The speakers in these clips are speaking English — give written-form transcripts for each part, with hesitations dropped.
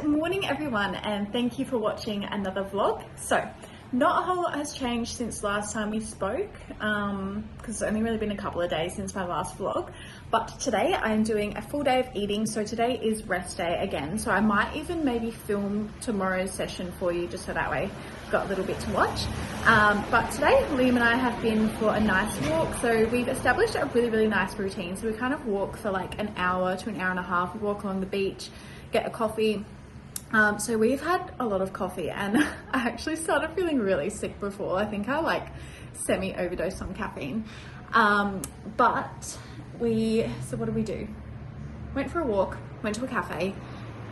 morning everyone, and thank you for watching another vlog. So not a whole lot has changed since last time we spoke, because it's only really been a couple of days since my last vlog. But today I am doing a full day of eating, so today is rest day again. So I might even maybe film tomorrow's session for you, just so that way you've got a little bit to watch. But today Liam and I have been for a nice walk. So we've established a really nice routine. So we kind of walk for like an hour to an hour and a half. We walk along the beach, get a coffee. So we've had a lot of coffee, and I actually started feeling really sick before. I think I like semi-overdosed on caffeine. So what did we do? Went for a walk, went to a cafe,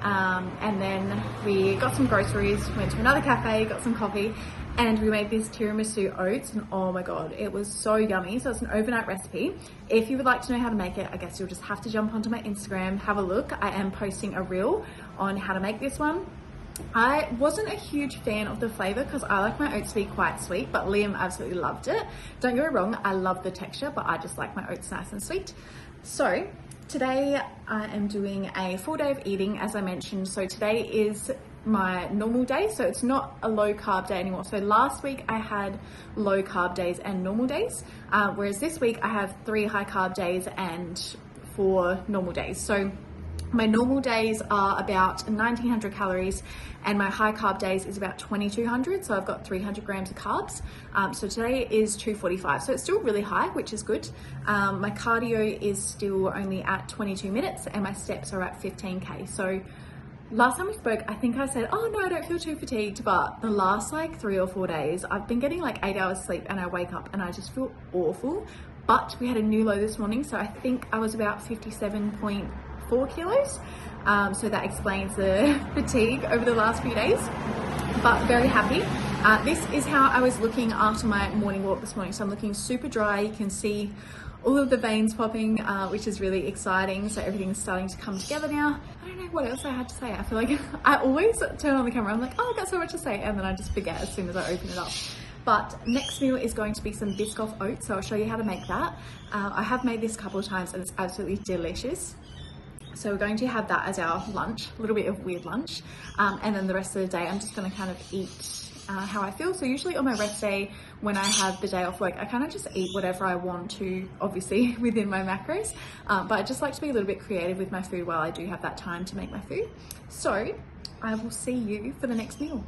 and then we got some groceries, went to another cafe, got some coffee, and we made this tiramisu oats, and oh my god, it was so yummy. So it's an overnight recipe. If you would like to know how to make it, I guess you'll just have to jump onto my Instagram, have a look. I am posting a reel on how to make this one. I wasn't a huge fan of the flavor because I like my oats to be quite sweet, but Liam absolutely loved it. Don't get me wrong, I love the texture, but I just like my oats nice and sweet. So today I am doing a full day of eating, as I mentioned. So today is my normal day, so it's not a low carb day anymore. So last week I had low carb days and normal days, whereas this week I have 3 high carb days and 4 normal days. So my normal days are about 1900 calories and my high carb days is about 2200. So I've got 300 grams of carbs. So today is 245. So it's still really high, which is good. My cardio is still only at 22 minutes and my steps are at 15K. So last time we spoke, I think I said, oh no, I don't feel too fatigued, but the last like 3 or 4 days, I've been getting like 8 hours sleep and I wake up and I just feel awful. But we had a new low this morning, so I think I was about 57.4 kilos. So that explains the fatigue over the last few days, but very happy. This is how I was looking after my morning walk this morning. So I'm looking super dry. You can see all of the veins popping, which is really exciting. So everything's starting to come together now. I don't know what else I had to say. I feel like I always turn on the camera. I'm like, oh, I've got so much to say. And then I just forget as soon as I open it up. But next meal is going to be some Biscoff oats. So I'll show you how to make that. I have made this a couple of times and it's absolutely delicious. So we're going to have that as our lunch, a little bit of weird lunch. And then the rest of the day, I'm just gonna kind of eat how I feel. So usually on my rest day, when I have the day off work, I kind of just eat whatever I want to, obviously within my macros. But I just like to be a little bit creative with my food while I do have that time to make my food. So I will see you for the next meal.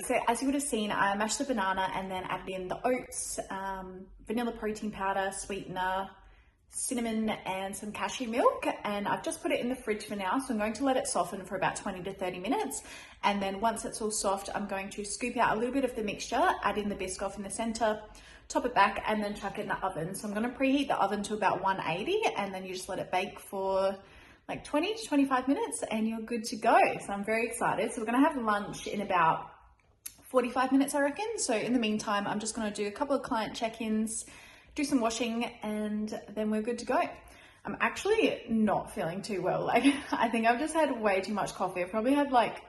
So as you would have seen, I mashed the banana and then added in the oats, vanilla protein powder, sweetener, cinnamon and some cashew milk, and I've just put it in the fridge for now. So I'm going to let it soften for about 20 to 30 minutes, and then once it's all soft, I'm going to scoop out a little bit of the mixture, add in the Biscoff in the center, top it back, and then chuck it in the oven. So I'm going to preheat the oven to about 180, and then you just let it bake for like 20 to 25 minutes and you're good to go. So I'm very excited. So we're going to have lunch in about 45 minutes, I reckon. So in the meantime, I'm just going to do a couple of client check-ins, do some washing, and then we're good to go. I'm actually not feeling too well. Like, I think I've just had way too much coffee. I've probably had like,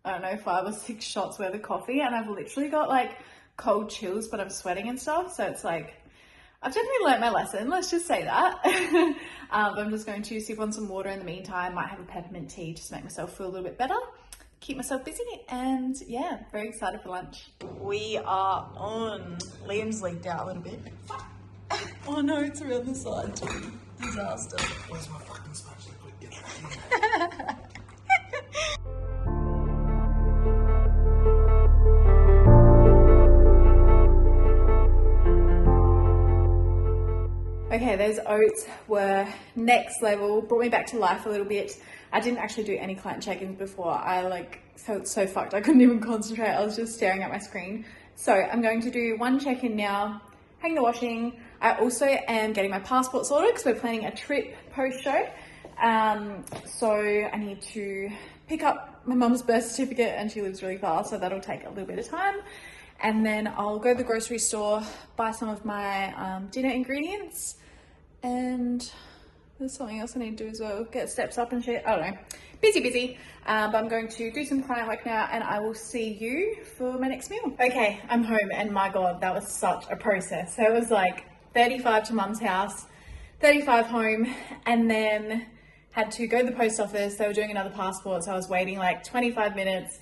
I don't know, 5 or 6 shots worth of coffee, and I've literally got like cold chills, but I'm sweating and stuff. So it's like, I've definitely learnt my lesson, let's just say that. I'm just going to sip on some water in the meantime. Might have a peppermint tea just to make myself feel a little bit better. Keep myself busy, and yeah, very excited for lunch. We are on. Liam's leaked out a little bit. Oh no, it's around the side too. Disaster. Where's my fucking spatula? Quick, get that. Okay, those oats were next level, brought me back to life a little bit. I didn't actually do any client check-ins before. I like felt so fucked. I couldn't even concentrate. I was just staring at my screen. So I'm going to do one check-in now, hang the washing. I also am getting my passport sorted because we're planning a trip post-show. So I need to pick up my mum's birth certificate and she lives really far, so that'll take a little bit of time. And then I'll go to the grocery store, buy some of my dinner ingredients, and there's something else I need to do as well. Get steps up and shit. I don't know. Busy. But I'm going to do some client work now and I will see you for my next meal. Okay, I'm home and my God, that was such a process. So it was like 35 to mum's house, 35 home, and then had to go to the post office. They were doing another passport, so I was waiting like 25 minutes.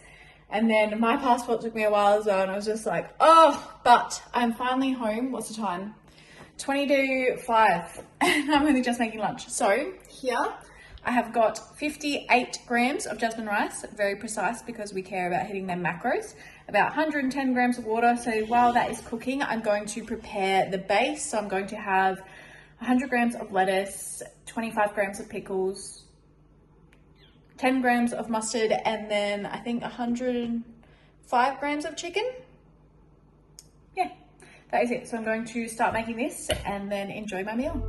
And then my passport took me a while as well, and I was just like, oh, but I'm finally home. What's the time? 20 to 5, and I'm only just making lunch. So here I have got 58 grams of jasmine rice, very precise because we care about hitting them macros, about 110 grams of water. So while that is cooking, I'm going to prepare the base. So I'm going to have 100 grams of lettuce, 25 grams of pickles, 10 grams of mustard, and then I think 105 grams of chicken. Yeah, that is it. So I'm going to start making this and then enjoy my meal.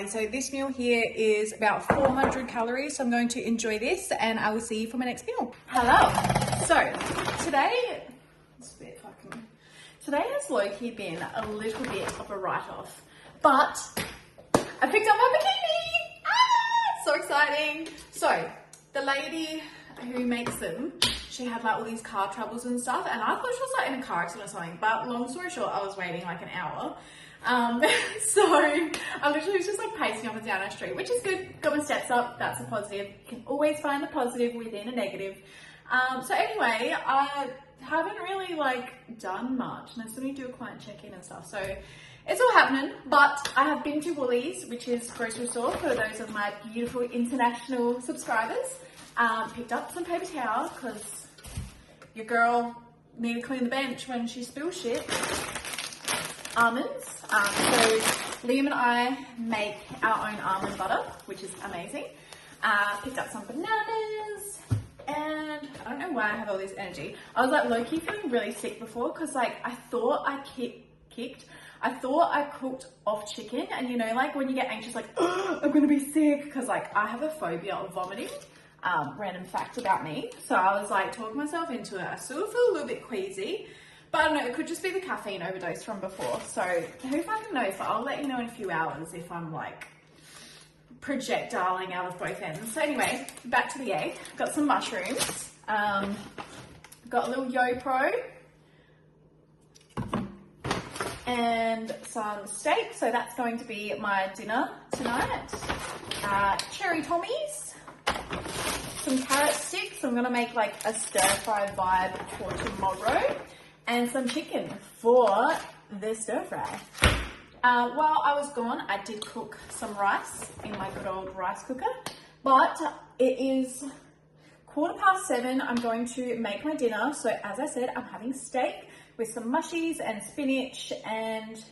So this meal here is about 400 calories. So I'm going to enjoy this and I will see you for my next meal. Hello. So today has low-key been a little bit of a write-off, but I picked up my bikini. So exciting. So the lady who makes them, she had like all these car troubles and stuff, and I thought she was like in a car accident or something, but long story short, I was waiting like an hour. So I literally was just like pacing up and down our street, which is good. Got my steps up. That's a positive. Can always find a positive within a negative. So anyway, I haven't really like done much, and I still need to do a client check-in and stuff. So it's all happening, but I have been to Woolies, which is grocery store for those of my beautiful international subscribers. Picked up some paper towel because your girl need to clean the bench when she spills shit. Almonds. So Liam and I make our own almond butter, which is amazing. Picked up some bananas, and I don't know why I have all this energy. I was like low-key feeling really sick before because like I thought I I thought I cooked off chicken, and you know, like when you get anxious, like, oh, I'm gonna be sick, because like I have a phobia of vomiting. Random fact about me. So I was like talking myself into it. I still feel a little bit queasy, but I don't know, it could just be the caffeine overdose from before. So who fucking knows, but I'll let you know in a few hours if I'm like projectiling out of both ends. So anyway, back to the egg. Got some mushrooms. Got a little YoPro. And some steak. So that's going to be my dinner tonight. Cherry Tommies. Some carrot sticks. I'm going to make like a stir-fry vibe for tomorrow. And some chicken for the stir-fry. While I was gone, I did cook some rice in my good old rice cooker. But it is 7:15. I'm going to make my dinner. So as I said, I'm having steak with some mushies and spinach and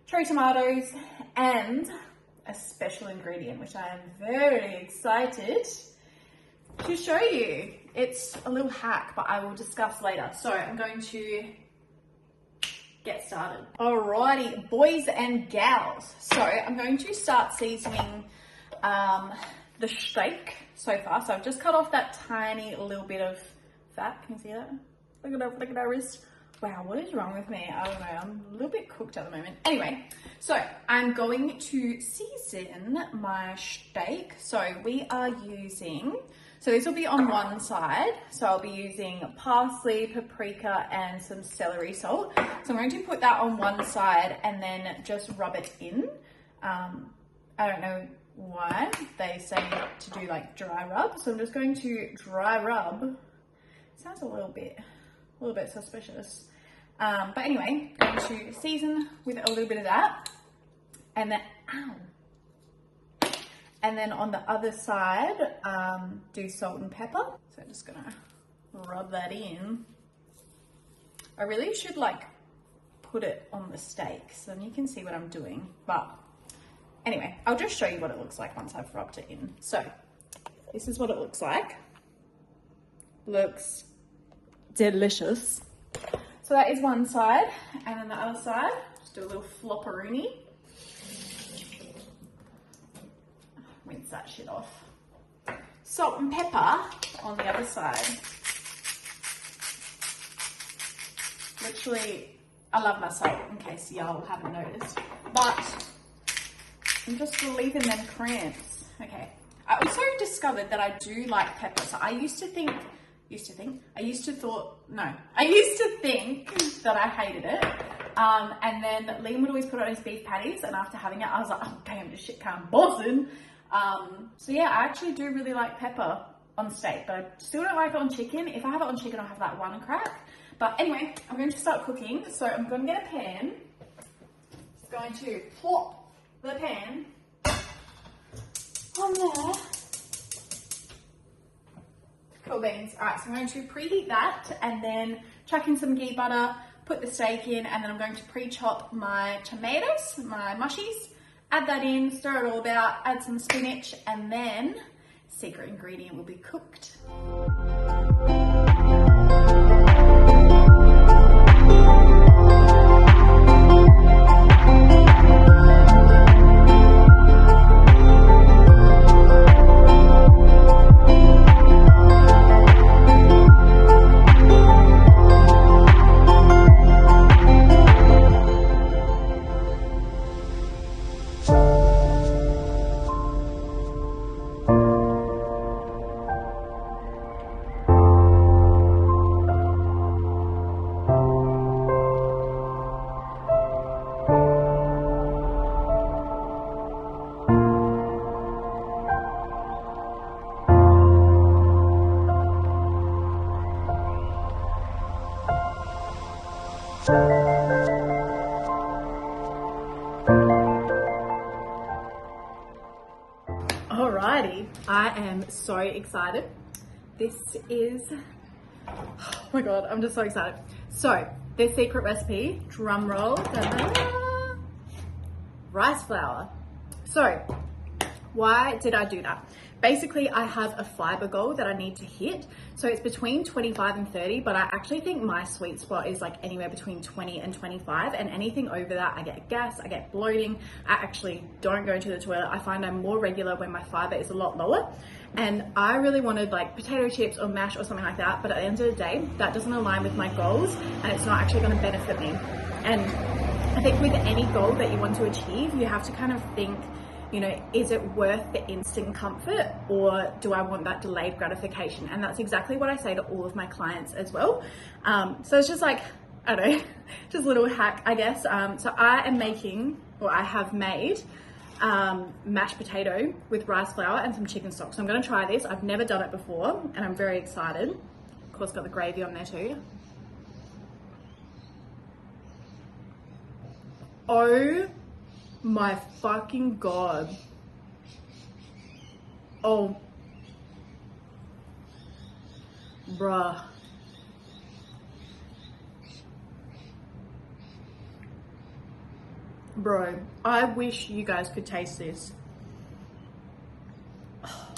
cherry tomatoes and a special ingredient, which I am very excited to show you. It's a little hack, but I will discuss later. So I'm going to get started. Alrighty, boys and gals. So I'm going to start seasoning the steak so far. So I've just cut off that tiny little bit of fat. Can you see that? Look at that wrist. Wow, what is wrong with me? I don't know. I'm a little bit cooked at the moment. Anyway, so I'm going to season my steak. So we are using, so this will be on one side. So I'll be using parsley, paprika, and some celery salt. So I'm going to put that on one side and then just rub it in. I don't know why they say to do like dry rub. So I'm just going to dry rub. Sounds a little bit suspicious. But anyway, I'm going to season with a little bit of that. And then, And then on the other side, do salt and pepper. So I'm just gonna rub that in. I really should like put it on the steak so then you can see what I'm doing. But anyway, I'll just show you what it looks like once I've rubbed it in. So this is what it looks like. Looks delicious. So that is one side, and then the other side, just do a little flopperoonie. Rinse that shit off. Salt and pepper on the other side. Literally, I love my salt, in case y'all haven't noticed. But I'm just relieving them cramps. Okay. I also discovered that I do like pepper. So I used to think that I hated it. And then Liam would always put it on his beef patties, and after having it, I was like, oh damn, this shit can't bossing. So yeah, I actually do really like pepper on steak, but I still don't like it on chicken. If I have it on chicken, I'll have that one crack. But anyway, I'm going to start cooking. So I'm going to get a pan. Just going to plop the pan on there. Cool beans. All right, so I'm going to preheat that and then chuck in some ghee butter, put the steak in, and then I'm going to pre-chop my tomatoes, my mushies, add that in, stir it all about, add some spinach, and then secret ingredient will be cooked. Alrighty, I am so excited. This is, oh my god, I'm just so excited. So, the secret recipe, drum roll, da-da, rice flour. So, why did I do that? Basically, I have a fiber goal that I need to hit. So it's between 25 and 30, but I actually think my sweet spot is like anywhere between 20 and 25. And anything over that, I get gas, I get bloating. I actually don't go to the toilet. I find I'm more regular when my fiber is a lot lower. And I really wanted like potato chips or mash or something like that. But at the end of the day, that doesn't align with my goals and it's not actually gonna benefit me. And I think with any goal that you want to achieve, you have to kind of think, you know, is it worth the instant comfort or do I want that delayed gratification? And that's exactly what I say to all of my clients as well. So it's just like, I don't know, just a little hack, I guess. So I am making, or I have made mashed potato with rice flour and some chicken stock. So I'm gonna try this. I've never done it before and I'm very excited. Of course, got the gravy on there too. Oh my fucking god. Oh. Bruh. Bro, I wish you guys could taste this. Oh,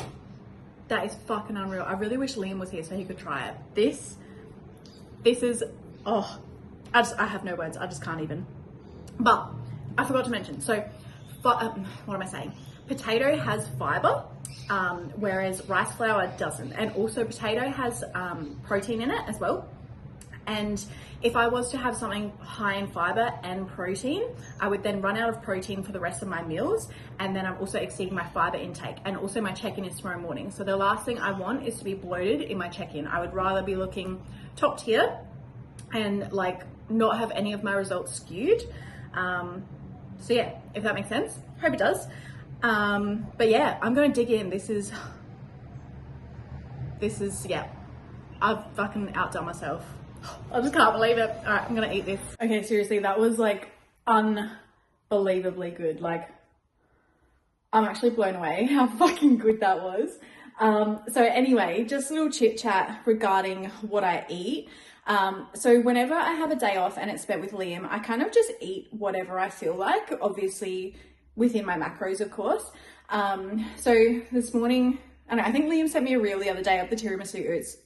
that is fucking unreal. I really wish Liam was here so he could try it. This is, oh, I have no words. I just can't even. But I forgot to mention, so what am I saying? Potato has fiber, whereas rice flour doesn't. And also potato has protein in it as well. And if I was to have something high in fiber and protein, I would then run out of protein for the rest of my meals. And then I'm also exceeding my fiber intake. And also my check-in is tomorrow morning. So the last thing I want is to be bloated in my check-in. I would rather be looking top tier and like not have any of my results skewed. So yeah, if that makes sense, hope it does. But yeah, I'm gonna dig in. This is, yeah, I've fucking outdone myself. I just can't believe it. All right, I'm gonna eat this. Okay, seriously, that was like unbelievably good. Like, I'm actually blown away how fucking good that was. So anyway, just a little chit chat regarding what I eat. So whenever I have a day off and it's spent with Liam, I kind of just eat whatever I feel like, obviously within my macros, of course. So this morning, I think Liam sent me a reel the other day of the tiramisu oats.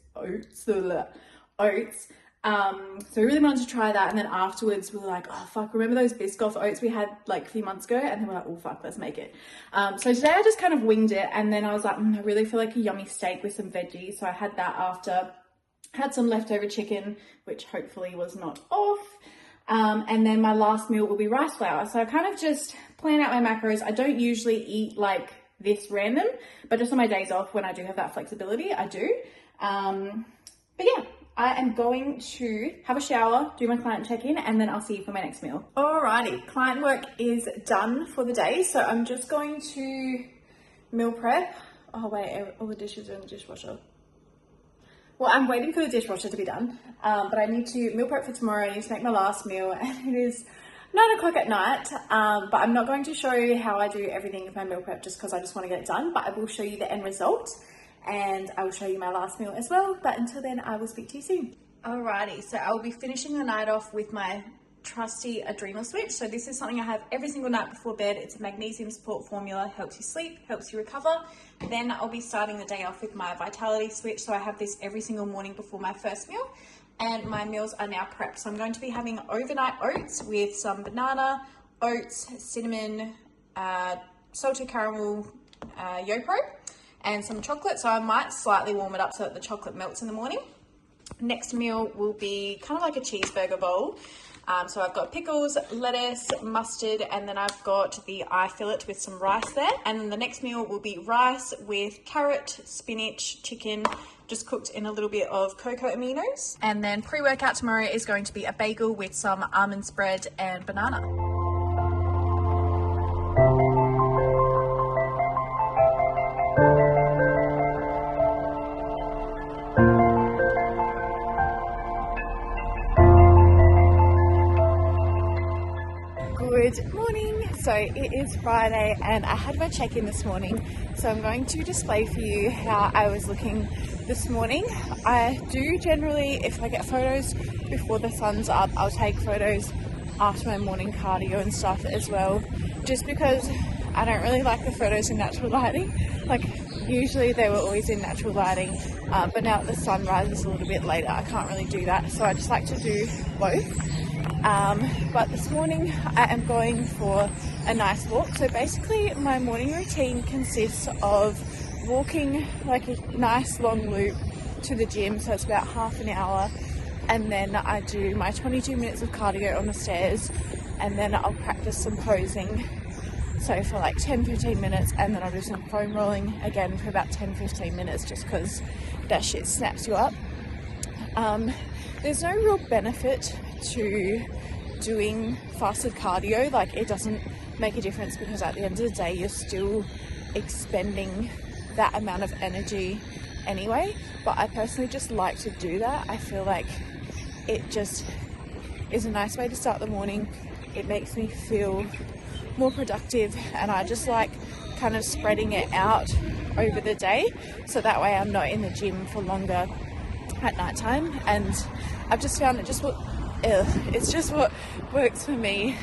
So we really wanted to try that, and then afterwards we were like, oh fuck, remember those Biscoff oats we had like a few months ago? And then we're like, oh fuck, let's make it. So today I just kind of winged it, and then I was like, I really feel like a yummy steak with some veggies, so I had that after. Had some leftover chicken, which hopefully was not off, and then my last meal will be rice flour. So I kind of just plan out my macros. I don't usually eat like this random, but just on my days off when I do have that flexibility, I do. But yeah, I am going to have a shower, do my client check-in, and then I'll see you for my next meal. Alrighty, client work is done for the day, so I'm just going to meal prep. Oh wait, all the dishes are in the dishwasher. Well, I'm waiting for the dishwasher to be done, but I need to meal prep for tomorrow. I need to make my last meal, and it is 9 o'clock at night, but I'm not going to show you how I do everything with my meal prep just because I just want to get it done, but I will show you the end result, and I will show you my last meal as well. But until then, I will speak to you soon. Alrighty, so I will be finishing the night off with my trusty adrenal switch. So this is something I have every single night before bed. It's a magnesium support formula, helps you sleep, helps you recover. Then I'll be starting the day off with my vitality switch. So I have this every single morning before my first meal, and my meals are now prepped. So I'm going to be having overnight oats with some banana, oats, cinnamon, salted caramel, YoPro, and some chocolate. So I might slightly warm it up so that the chocolate melts in the morning. Next meal will be kind of like a cheeseburger bowl. So I've got pickles, lettuce, mustard, and then I've got the eye fillet with some rice there. And then the next meal will be rice with carrot, spinach, chicken, just cooked in a little bit of cocoa aminos. And then pre-workout tomorrow is going to be a bagel with some almond spread and banana. Good morning. So it is Friday and I had my check-in this morning, so I'm going to display for you how I was looking this morning. I do generally, if I get photos before the sun's up, I'll take photos after my morning cardio and stuff as well, just because I don't really like the photos in natural lighting. Like usually they were always in natural lighting, but now that the sun rises a little bit later, I can't really do that, so I just like to do both. But this morning I am going for a nice walk. So basically my morning routine consists of walking like a nice long loop to the gym, so it's about half an hour, and then I do my 22 minutes of cardio on the stairs, and then I'll practice some posing, so for like 10-15 minutes, and then I'll do some foam rolling again for about 10-15 minutes, just because that shit snaps you up. There's no real benefit to doing fasted cardio. Like it doesn't make a difference, because at the end of the day you're still expending that amount of energy anyway, but I personally just like to do that. I feel like it just is a nice way to start the morning. It makes me feel more productive, and I just like kind of spreading it out over the day, so that way I'm not in the gym for longer at night time. And I've just found it's just what works for me.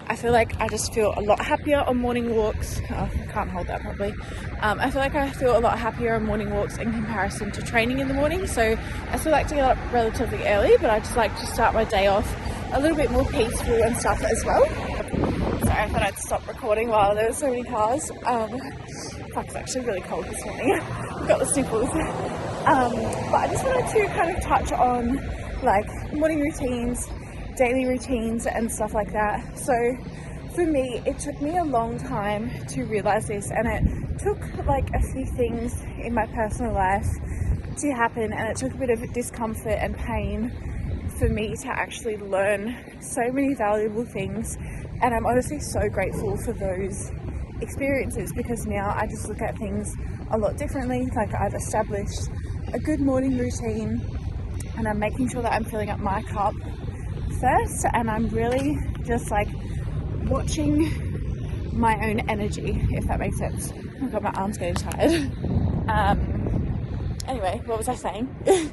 I feel like I just feel a lot happier on morning walks. Oh, I can't hold that properly. I feel like I feel a lot happier on morning walks in comparison to training in the morning. So I still like to get up relatively early, but I just like to start my day off a little bit more peaceful and stuff as well. Sorry, I thought I'd stop recording while there were so many cars. Fuck, it's actually really cold this morning. I've got the sniffles. But I just wanted to kind of touch on like morning routines, daily routines and stuff like that. So for me, it took me a long time to realize this, and it took like a few things in my personal life to happen, and it took a bit of discomfort and pain for me to actually learn so many valuable things. And I'm honestly so grateful for those experiences, because now I just look at things a lot differently. Like I've established a good morning routine, and I'm making sure that I'm filling up my cup first, and I'm really just like watching my own energy, if that makes sense. Oh my god, my arm's getting tired. Anyway, what was I saying?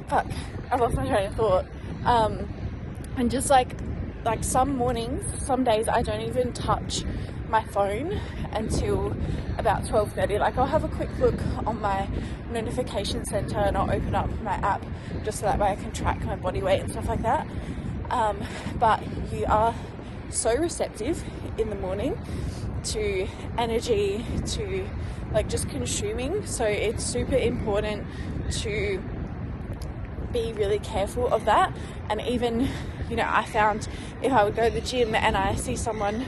Fuck, I lost my train of thought. And just like some mornings, some days I don't even touch my phone until about 12:30. Like I'll have a quick look on my notification center and I'll open up my app just so that way I can track my body weight and stuff like that. But you are so receptive in the morning to energy, to like just consuming, so it's super important to be really careful of that. And even, you know, I found if I would go to the gym and I see someone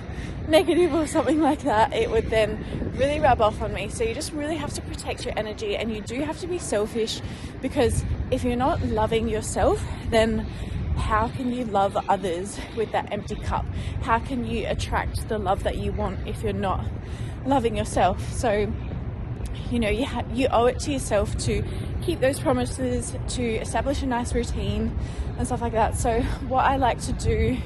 negative or something like that, it would then really rub off on me. So you just really have to protect your energy, and you do have to be selfish, because if you're not loving yourself, then how can you love others with that empty cup? How can you attract the love that you want if you're not loving yourself? So, you know, you owe it to yourself to keep those promises, to establish a nice routine and stuff like that. So what I like to do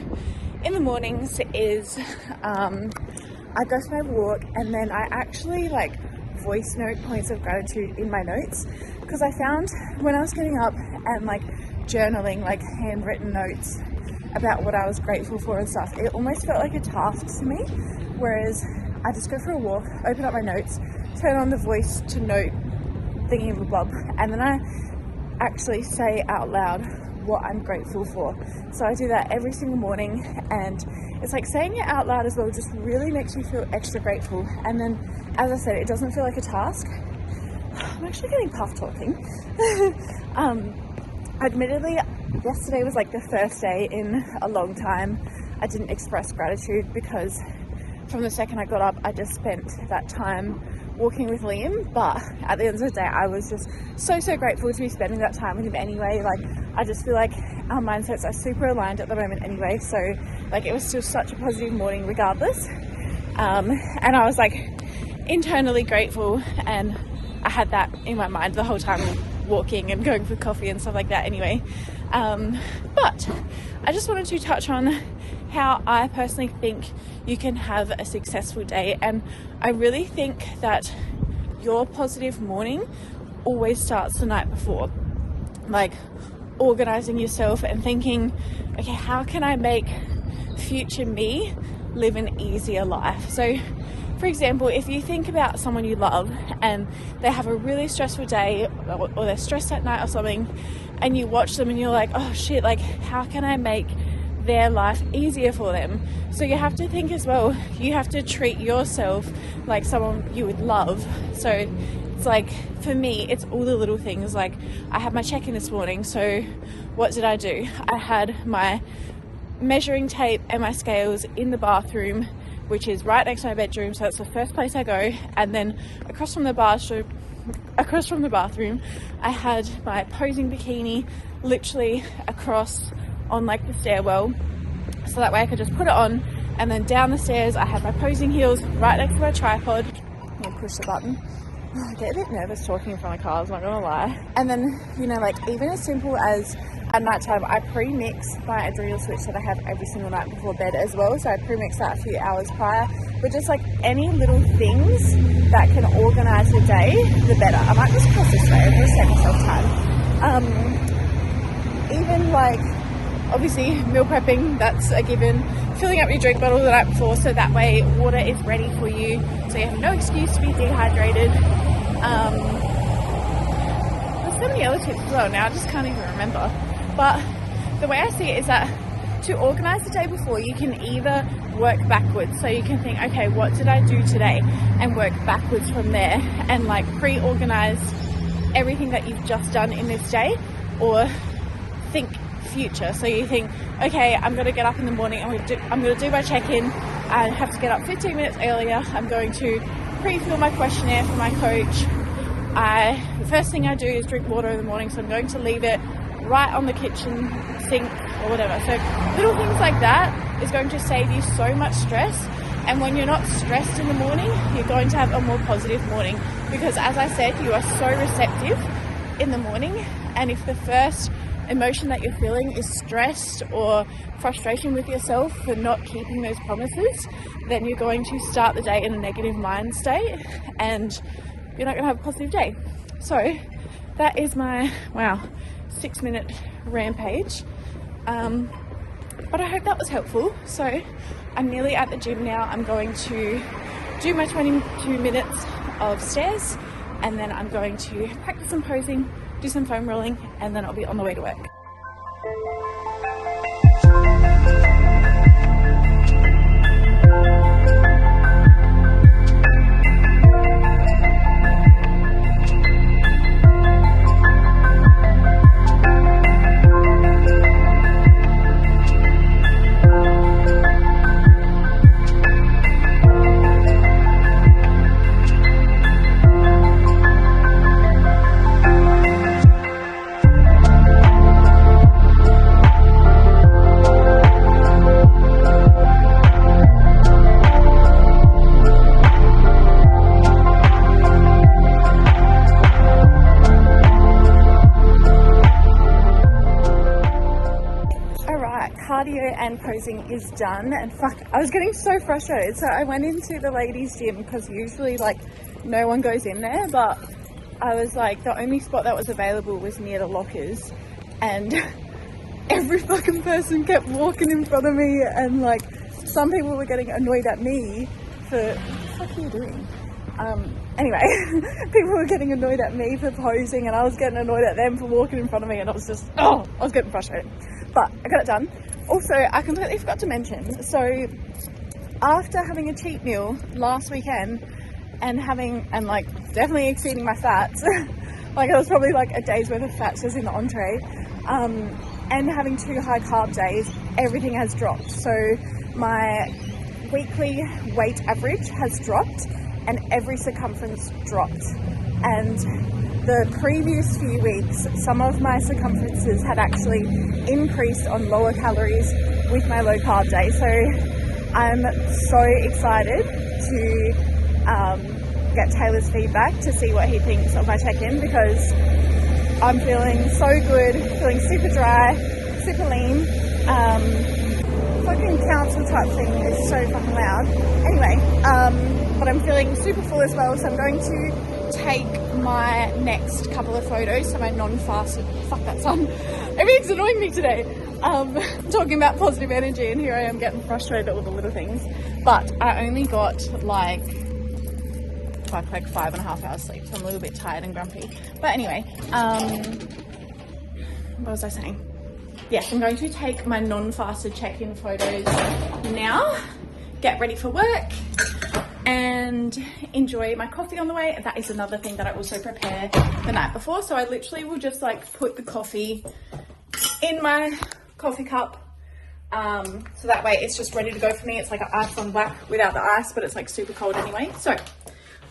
in the mornings is I go for my walk, and then I actually like voice note points of gratitude in my notes, because I found when I was getting up and like journaling, like handwritten notes about what I was grateful for and stuff, it almost felt like a task to me. Whereas I just go for a walk, open up my notes, turn on the voice to note thingy of a blob, and then I actually say out loud what I'm grateful for. So I do that every single morning, and it's like saying it out loud as well just really makes you feel extra grateful. And then, as I said, it doesn't feel like a task. I'm actually getting puff talking. Admittedly, yesterday was like the first day in a long time I didn't express gratitude, because from the second I got up, I just spent that time walking with Liam. But at the end of the day, I was just so grateful to be spending that time with him anyway. Like, I just feel like our mindsets are super aligned at the moment anyway, so like it was still such a positive morning regardless. And I was like internally grateful, and I had that in my mind the whole time walking and going for coffee and stuff like that anyway. But I just wanted to touch on how I personally think you can have a successful day. And I really think that your positive morning always starts the night before. Like organizing yourself and thinking, okay, how can I make future me live an easier life? So for example, if you think about someone you love and they have a really stressful day, or they're stressed at night or something, and you watch them and you're like, oh shit, like how can I make their life easier for them? So you have to think as well, you have to treat yourself like someone you would love. So it's like, for me, it's all the little things. Like I had my check-in this morning, so what did I do? I had my measuring tape and my scales in the bathroom, which is right next to my bedroom, so that's the first place I go. And then across from the bathroom, I had my posing bikini literally across on like the stairwell, so that way I could just put it on. And then down the stairs I had my posing heels right next to my tripod. Let me push the button. I get a bit nervous talking in front of cars, not gonna lie. And then, you know, like even as simple as at night time, I pre-mix my adrenal switch that I have every single night before bed as well. So I pre-mix that a few hours prior. But just like any little things that can organize the day, the better. I might just cross this way, I'm gonna save myself time. Even like, obviously meal prepping, that's a given. Filling up your drink bottle the night before, so that way water is ready for you, so you have no excuse to be dehydrated. There's so many other tips as well, now I just can't even remember. But the way I see it is that to organize the day before, you can either work backwards. So you can think, okay, what did I do today? And work backwards from there, and like pre-organize everything that you've just done in this day. Or think future. So you think, okay, I'm going to get up in the morning, I'm going to do my check-in, I have to get up 15 minutes earlier, I'm going to pre-fill my questionnaire for my coach. The first thing I do is drink water in the morning, so I'm going to leave it right on the kitchen sink or whatever. So little things like that is going to save you so much stress. And when you're not stressed in the morning, you're going to have a more positive morning, because as I said, you are so receptive in the morning. And if the first emotion that you're feeling is stress or frustration with yourself for not keeping those promises, then you're going to start the day in a negative mind state and you're not going to have a positive day. So that is my, 6-minute rampage. But I hope that was helpful. So I'm nearly at the gym now. I'm going to do my 22 minutes of stairs, and then I'm going to practice some posing, do some foam rolling, and then I'll be on the way to work. Cardio and posing is done, and fuck, I was getting so frustrated. So I went into the ladies gym because usually like no one goes in there, but I was like, the only spot that was available was near the lockers, and every fucking person kept walking in front of me, and like some people were getting annoyed at me for, what the fuck are you doing? Anyway, people were getting annoyed at me for posing, and I was getting annoyed at them for walking in front of me, and I was just, I was getting frustrated. But I got it done. Also, I completely forgot to mention, so after having a cheat meal last weekend and like definitely exceeding my fats, like it was probably like a day's worth of fats just in the entree, and having 2 high carb days, everything has dropped. So my weekly weight average has dropped and every circumference dropped. And the previous few weeks, some of my circumferences had actually increased on lower calories with my low carb day. So I'm so excited to get Taylor's feedback to see what he thinks of my check-in, because I'm feeling so good, feeling super dry, super lean. Fucking council type thing is so fucking loud. Anyway, but I'm feeling super full as well, so I'm going to take my next couple of photos, so my non-fasted, fuck that son, everything's annoying me today, talking about positive energy, and here I am getting frustrated at all the little things. But I only got like 5.5 hours sleep, so I'm a little bit tired and grumpy. But anyway, what was I saying? Yes, I'm going to take my non-fasted check-in photos now, get ready for work, and enjoy my coffee on the way. That is another thing that I also prepare the night before. So I literally will just like put the coffee in my coffee cup, so that way it's just ready to go for me. It's like an ice on black without the ice, but it's like super cold anyway. So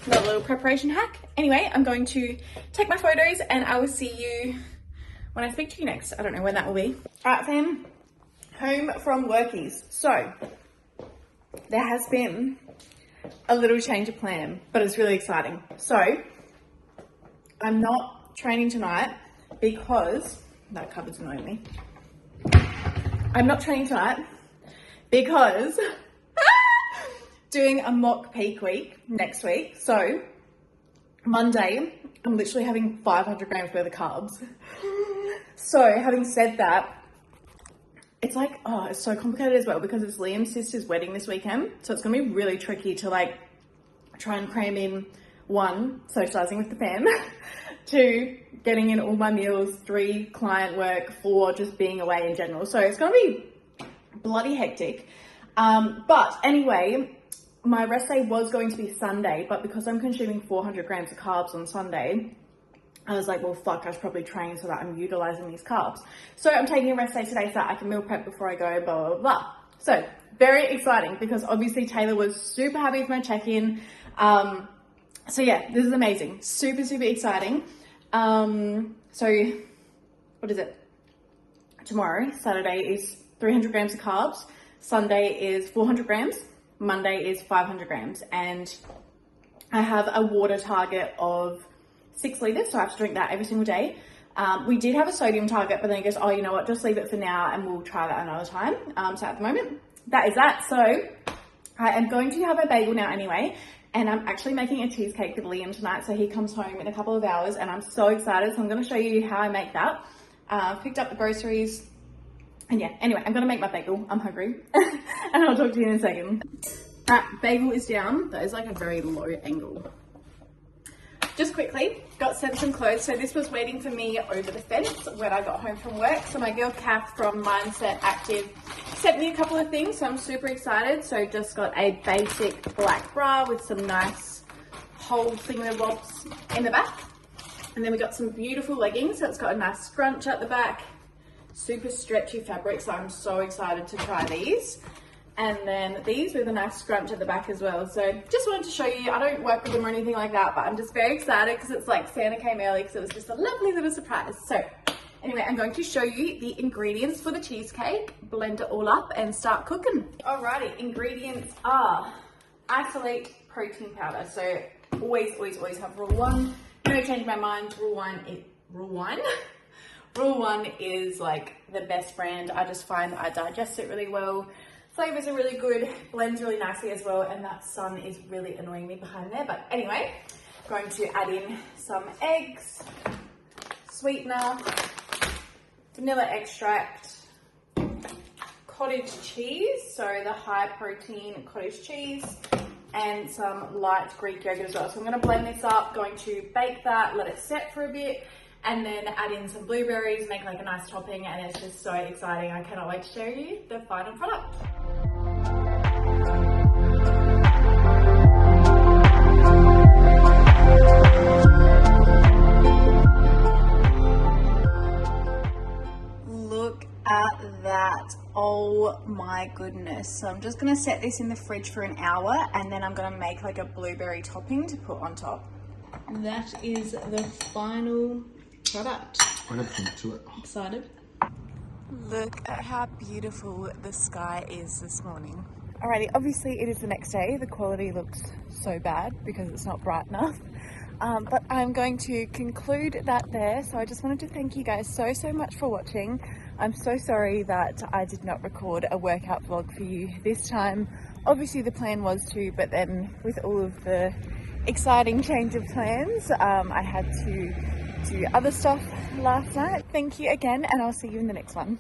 another little preparation hack. Anyway, I'm going to take my photos and I will see you when I speak to you next. I don't know when that will be. All right, fam, home from workies. So there has been a little change of plan, but it's really exciting. So I'm not training tonight because that cupboard's annoying me. I'm not training tonight because doing a mock peak week next week. So Monday, I'm literally having 500 grams worth of carbs. So having said that, it's like, it's so complicated as well because it's Liam's sister's wedding this weekend. So it's going to be really tricky to like try and cram in 1, socializing with the fam, 2, getting in all my meals, 3, client work, 4, just being away in general. So it's going to be bloody hectic. But anyway, my rest day was going to be Sunday, but because I'm consuming 400 grams of carbs on Sunday, I was like, well, fuck, I should probably train so that I'm utilizing these carbs. So I'm taking a rest day today so that I can meal prep before I go, blah, blah, blah. So very exciting because obviously Taylor was super happy with my check-in. So yeah, this is amazing. Super, super exciting. So what is it? Tomorrow, Saturday, is 300 grams of carbs. Sunday is 400 grams. Monday is 500 grams. And I have a water target of 6 litres, so I have to drink that every single day. We did have a sodium target, but then he goes, oh, you know what, just leave it for now and we'll try that another time. So at the moment, that is that. So I am going to have a bagel now anyway, and I'm actually making a cheesecake for Liam tonight. So he comes home in a couple of hours and I'm so excited. So I'm going to show you how I make that. Picked up the groceries and yeah, anyway, I'm going to make my bagel. I'm hungry and I'll talk to you in a second. All right, bagel is down. That is like a very low angle. Just quickly, got sent some clothes. So this was waiting for me over the fence when I got home from work. So my girl Kath from Mindset Active sent me a couple of things, so I'm super excited. So just got a basic black bra with some nice whole thingamabobs in the back. And then we got some beautiful leggings. So it's got a nice scrunch at the back, super stretchy fabric. So I'm so excited to try these. And then these with a nice scrunch at the back as well. So just wanted to show you, I don't work with them or anything like that, but I'm just very excited because it's like Santa came early, because it was just a lovely little surprise. So anyway, I'm going to show you the ingredients for the cheesecake, blend it all up and start cooking. Alrighty, ingredients are isolate protein powder. So always have rule one. No change my mind. Rule one is like the best brand. I just find that I digest it really well. Flavors are really good, blends really nicely as well, and that sun is really annoying me behind there. But anyway, going to add in some eggs, sweetener, vanilla extract, cottage cheese, so the high protein cottage cheese, and some light Greek yogurt as well. So I'm going to blend this up, going to bake that, let it set for a bit, and then add in some blueberries, make like a nice topping, and it's just so exciting. I cannot wait to show you the final product. Look at that. Oh my goodness. So I'm just going to set this in the fridge for an hour, and then I'm going to make like a blueberry topping to put on top. That is the final product. I'm going to point to it. Excited? Look at how beautiful the sky is this morning. Alrighty, obviously it is the next day. The quality looks so bad because it's not bright enough. But I'm going to conclude that there. So I just wanted to thank you guys so much for watching. I'm so sorry that I did not record a workout vlog for you this time. Obviously the plan was to, but then with all of the exciting change of plans, I had to do other stuff last night. Thank you again, and I'll see you in the next one.